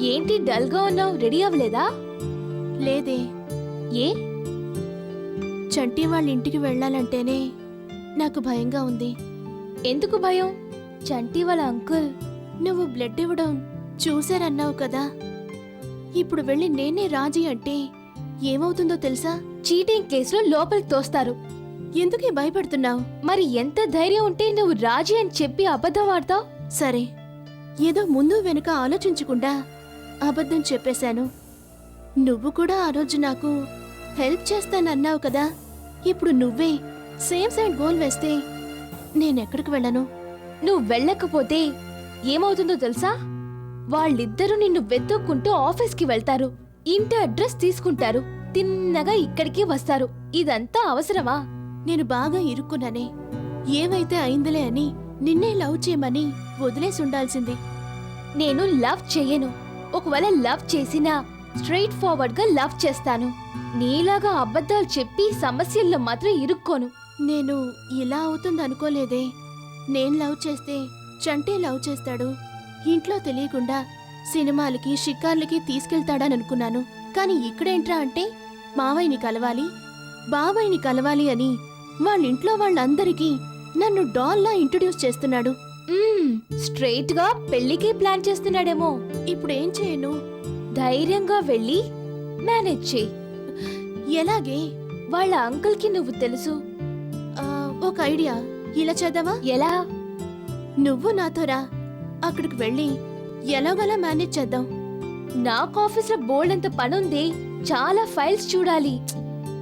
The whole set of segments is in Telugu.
ఏంటి డల్గా ఉన్నావు? రెడీ అవ్వలేదా? లేదే. ఏ? చంటి వాళ్ళ ఇంటికి వెళ్ళాలంటేనే నాకు భయంగా ఉంది. ఎందుకు భయం? చంటి వాళ్ళ అంకుల్ నువ్వు బ్లడ్ ఇవ్వడం చూశారన్నావు కదా. ఇప్పుడు వెళ్ళి నేనే రాజీ అంటే ఏమవుతుందో తెలుసా? చీటింగ్ కేసులో లోపలికి తోస్తారు. ఎందుకే భయపడుతున్నావు? మరి ఎంత ధైర్యం ఉంటే నువ్వు రాజీ అని చెప్పి అబద్ధం ఆడతావు? సరే, ఏదో ముందు వెనుక ఆలోచించకుండా అబద్ధం చెప్పేశాను. నువ్వు కూడా ఆ రోజు నాకు హెల్ప్ చేస్తానన్నావు కదా. ఇప్పుడు నువ్వే సేమ్ సైడ్ గోల్ వేస్తే నేనెక్కడికి వెళ్ళను? నువ్వు వెళ్ళకపోతే ఏమవుతుందో తెలుసా? వాళ్ళిద్దరూ నిన్ను వెతుక్కుంటూ ఆఫీస్కి వెళ్తారు, ఇంటి అడ్రస్ తీసుకుంటారు, తిన్నగా ఇక్కడికి వస్తారు. ఇదంతా అవసరమా? నేను బాగా ఇరుక్కున్నానే. ఏవైతే అయిందిలే అని నిన్నే లవ్ చేయమని వదిలేసి ఉండాల్సింది. నేను లవ్ చెయ్యను. ఒకవేళ లవ్ చేసినా స్ట్రైట్ ఫార్వర్డ్ గా లవ్ చేస్తాను. నీలాగా అబద్ధాలు చెప్పి సమస్యల్లో మాత్రం ఇరుక్కోను. నేను ఇలా అవుతుందనుకోలేదే. నేను లవ్ చేస్తే చంటే లవ్ చేస్తాడు, ఇంట్లో తెలియకుండా సినిమాలకి షికార్లకి తీసుకెళ్తాడననుకున్నాను. కాని ఇక్కడేంట్రా అంటే మావయ్యని కలవాలి, బాబాయ్ని కలవాలి అని వాళ్ళింట్లో వాళ్ళందరికీ నన్ను డాల్లా ఇంట్రడ్యూస్ చేస్తున్నాడు. స్ట్రైట్ గా పెళ్లికి ప్లాన్ చేస్తున్నాడేమో. ఇప్పుడేం చేయను? ధైర్యంగా వెళ్ళి మేనేజ్ చేయి. ఎలాగే? వాళ్ళ అంకుల్ కి నువ్వు తెలుసు. ఒక ఐడియా, ఇలా చేద్దావా? ఎలా? నువ్వు నాతో రా, అక్కడికి వెళ్ళి ఎలాగోలా మేనేజ్ చేద్దాం. నాకు ఆఫీస్ లో బోల్డ్ అంత పనుంది, చాలా ఫైల్స్ చూడాలి.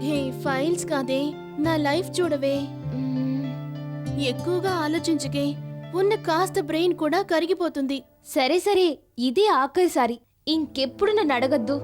హే, ఫైల్స్ కాదే, నా లైఫ్ చూడవే. ఎక్కువగా ఆలోచించకే, ఉన్న కాస్త బ్రెయిన్ కూడా కరిగిపోతుంది. సరే సరే, ఇదే ఆఖరిసారి. ఇంకెప్పుడు నన్ను అడగద్దు.